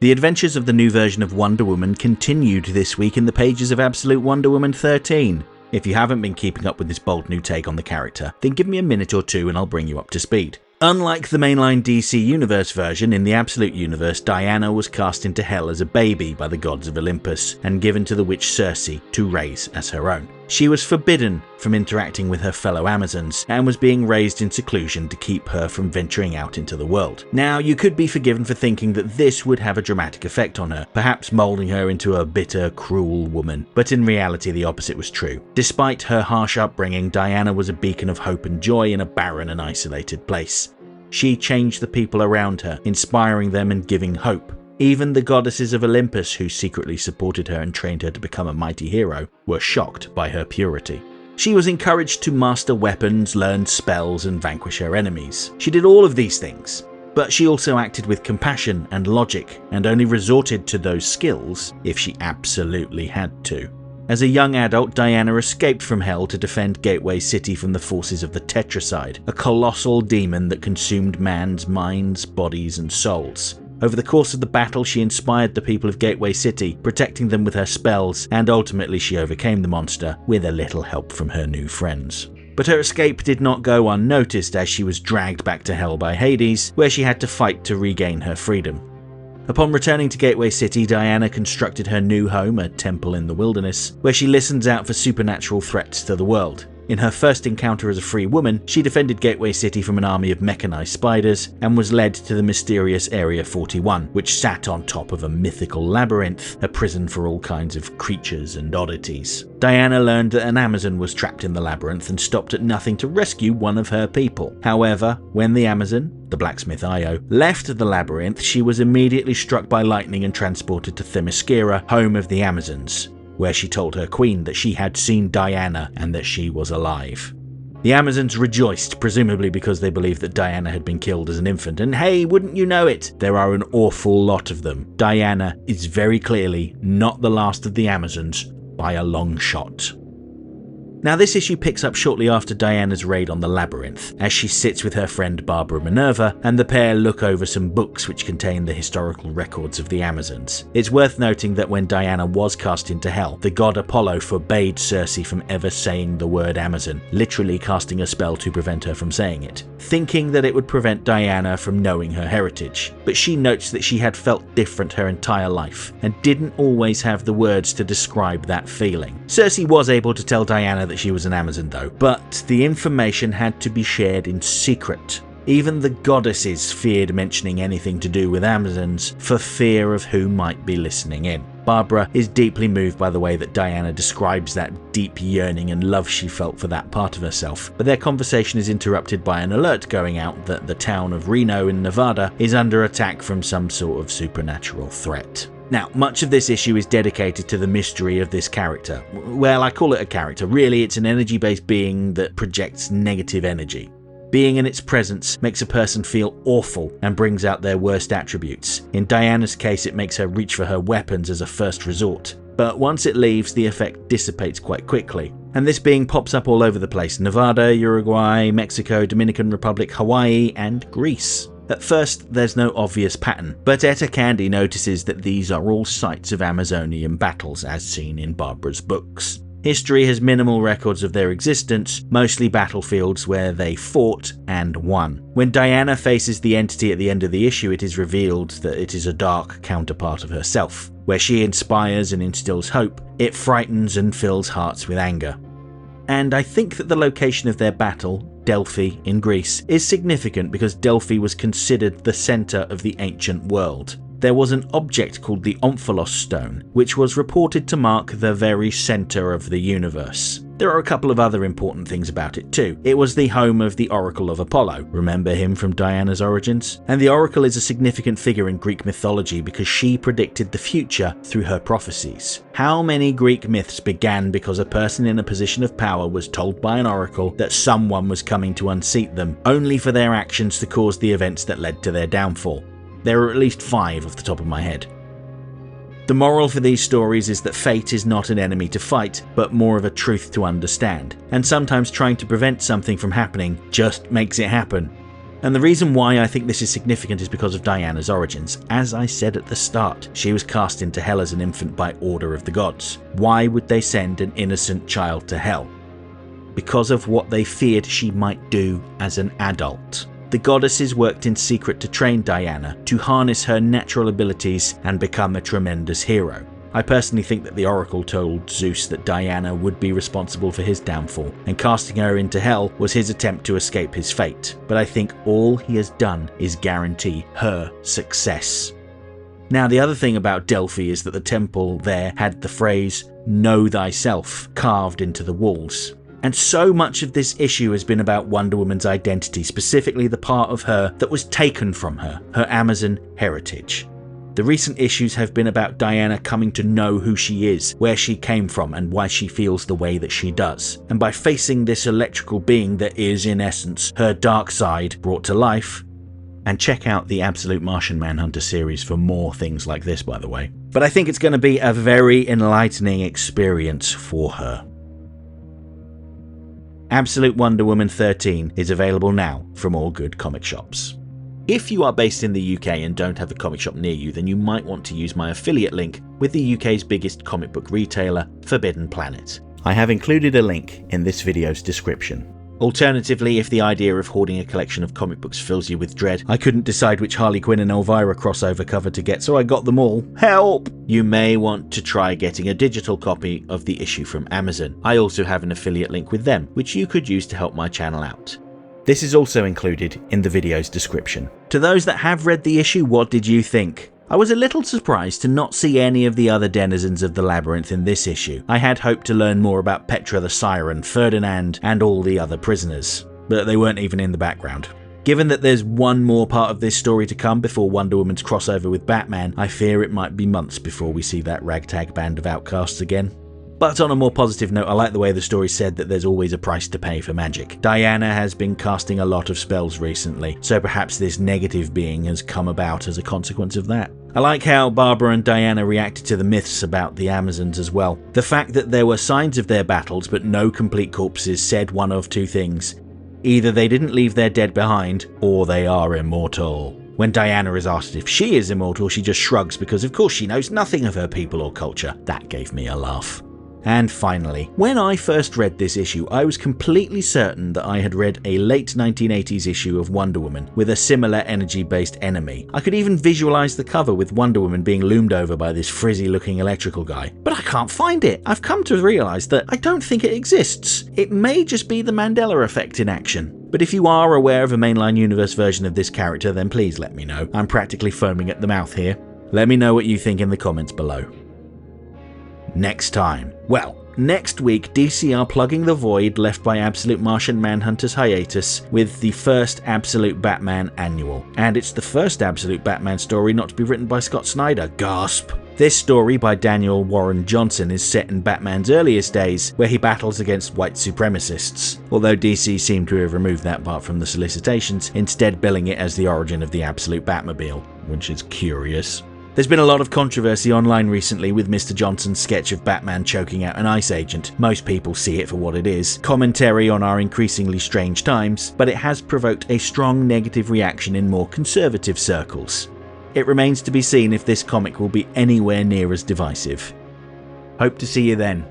The adventures of the new version of Wonder Woman continued this week in the pages of Absolute Wonder Woman 13. If you haven't been keeping up with this bold new take on the character, then give me a minute or two and I'll bring you up to speed. Unlike the mainline DC Universe version, in the Absolute Universe, Diana was cast into hell as a baby by the gods of Olympus and given to the witch Circe to raise as her own. She was forbidden from interacting with her fellow Amazons and was being raised in seclusion to keep her from venturing out into the world. Now, you could be forgiven for thinking that this would have a dramatic effect on her, perhaps moulding her into a bitter, cruel woman, but in reality the opposite was true. Despite her harsh upbringing, Diana was a beacon of hope and joy in a barren and isolated place. She changed the people around her, inspiring them and giving hope. Even the goddesses of Olympus, who secretly supported her and trained her to become a mighty hero, were shocked by her purity. She was encouraged to master weapons, learn spells, and vanquish her enemies. She did all of these things, but she also acted with compassion and logic, and only resorted to those skills if she absolutely had to. As a young adult, Diana escaped from Hell to defend Gateway City from the forces of the Tetracide, a colossal demon that consumed man's minds, bodies, and souls. Over the course of the battle, she inspired the people of Gateway City, protecting them with her spells, and ultimately she overcame the monster with a little help from her new friends. But her escape did not go unnoticed, as she was dragged back to Hell by Hades, where she had to fight to regain her freedom. Upon returning to Gateway City, Diana constructed her new home, a temple in the wilderness, where she listens out for supernatural threats to the world. In her first encounter as a free woman, she defended Gateway City from an army of mechanized spiders and was led to the mysterious Area 41, which sat on top of a mythical labyrinth, a prison for all kinds of creatures and oddities. Diana learned that an Amazon was trapped in the labyrinth and stopped at nothing to rescue one of her people. However, when the Amazon, the blacksmith Io, left the labyrinth, she was immediately struck by lightning and transported to Themyscira, home of the Amazons, where she told her queen that she had seen Diana and that she was alive. The Amazons rejoiced, presumably because they believed that Diana had been killed as an infant, and hey, wouldn't you know it, there are an awful lot of them. Diana is very clearly not the last of the Amazons by a long shot. Now, this issue picks up shortly after Diana's raid on the labyrinth, as she sits with her friend Barbara Minerva, and the pair look over some books which contain the historical records of the Amazons. It's worth noting that when Diana was cast into Hell, the god Apollo forbade Circe from ever saying the word Amazon, literally casting a spell to prevent her from saying it, thinking that it would prevent Diana from knowing her heritage. But she notes that she had felt different her entire life, and didn't always have the words to describe that feeling. Circe was able to tell Diana that she was an Amazon though, but the information had to be shared in secret. Even the goddesses feared mentioning anything to do with Amazons for fear of who might be listening in. Barbara is deeply moved by the way that Diana describes that deep yearning and love she felt for that part of herself, but their conversation is interrupted by an alert going out that the town of Reno in Nevada is under attack from some sort of supernatural threat. Now, much of this issue is dedicated to the mystery of this character. Well, I call it a character. Really, it's an energy-based being that projects negative energy. Being in its presence makes a person feel awful and brings out their worst attributes. In Diana's case, it makes her reach for her weapons as a first resort. But once it leaves, the effect dissipates quite quickly. And this being pops up all over the place: Nevada, Uruguay, Mexico, Dominican Republic, Hawaii, and Greece. At first, there's no obvious pattern, but Etta Candy notices that these are all sites of Amazonian battles as seen in Barbara's books. History has minimal records of their existence, mostly battlefields where they fought and won. When Diana faces the entity at the end of the issue, it is revealed that it is a dark counterpart of herself. Where she inspires and instills hope, it frightens and fills hearts with anger. And I think that the location of their battle, Delphi in Greece, is significant because Delphi was considered the center of the ancient world. There was an object called the Omphalos Stone, which was reported to mark the very center of the universe. There are a couple of other important things about it too. It was the home of the Oracle of Apollo. Remember him from Diana's origins? And the Oracle is a significant figure in Greek mythology because she predicted the future through her prophecies. How many Greek myths began because a person in a position of power was told by an oracle that someone was coming to unseat them, only for their actions to cause the events that led to their downfall? There are at least 5 off the top of my head. The moral for these stories is that fate is not an enemy to fight, but more of a truth to understand, and sometimes trying to prevent something from happening just makes it happen. And the reason why I think this is significant is because of Diana's origins. As I said at the start, she was cast into hell as an infant by order of the gods. Why would they send an innocent child to hell? Because of what they feared she might do as an adult. The goddesses worked in secret to train Diana to harness her natural abilities and become a tremendous hero. I personally think that the Oracle told Zeus that Diana would be responsible for his downfall, and casting her into hell was his attempt to escape his fate. But I think all he has done is guarantee her success. Now, the other thing about Delphi is that the temple there had the phrase, "Know thyself," carved into the walls. And so much of this issue has been about Wonder Woman's identity, specifically the part of her that was taken from her Amazon heritage. The recent issues have been about Diana coming to know who she is, where she came from, and why she feels the way that she does. And by facing this electrical being that is, in essence, her dark side brought to life. And check out the Absolute Martian Manhunter series for more things like this, by the way. But I think it's going to be a very enlightening experience for her. Absolute Wonder Woman 13 is available now from all good comic shops. If you are based in the UK and don't have a comic shop near you, then you might want to use my affiliate link with the UK's biggest comic book retailer, Forbidden Planet. I have included a link in this video's description. Alternatively, if the idea of hoarding a collection of comic books fills you with dread, I couldn't decide which Harley Quinn and Elvira crossover cover to get, so I got them all. Help! You may want to try getting a digital copy of the issue from Amazon. I also have an affiliate link with them, which you could use to help my channel out. This is also included in the video's description. To those that have read the issue, what did you think? I was a little surprised to not see any of the other denizens of the labyrinth in this issue. I had hoped to learn more about Petra the Siren, Ferdinand, and all the other prisoners, but they weren't even in the background. Given that there's one more part of this story to come before Wonder Woman's crossover with Batman, I fear it might be months before we see that ragtag band of outcasts again. But on a more positive note, I like the way the story said that there's always a price to pay for magic. Diana has been casting a lot of spells recently, so perhaps this negative being has come about as a consequence of that. I like how Barbara and Diana reacted to the myths about the Amazons as well. The fact that there were signs of their battles but no complete corpses said one of two things. Either they didn't leave their dead behind, or they are immortal. When Diana is asked if she is immortal, she just shrugs because of course she knows nothing of her people or culture. That gave me a laugh. And finally, when I first read this issue, I was completely certain that I had read a late 1980s issue of Wonder Woman with a similar energy-based enemy. I could even visualize the cover with Wonder Woman being loomed over by this frizzy-looking electrical guy. But I can't find it. I've come to realize that I don't think it exists. It may just be the Mandela effect in action. But if you are aware of a mainline universe version of this character, then please let me know. I'm practically foaming at the mouth here. Let me know what you think in the comments below. Next time. Well, next week DC are plugging the void left by Absolute Martian Manhunter's hiatus with the first Absolute Batman annual. And it's the first Absolute Batman story not to be written by Scott Snyder. Gasp! This story by Daniel Warren Johnson is set in Batman's earliest days, where he battles against white supremacists, although DC seem to have removed that part from the solicitations, instead billing it as the origin of the Absolute Batmobile, which is curious. There's been a lot of controversy online recently with Mr. Johnson's sketch of Batman choking out an ICE agent. Most people see it for what it is, commentary on our increasingly strange times, but it has provoked a strong negative reaction in more conservative circles. It remains to be seen if this comic will be anywhere near as divisive. Hope to see you then.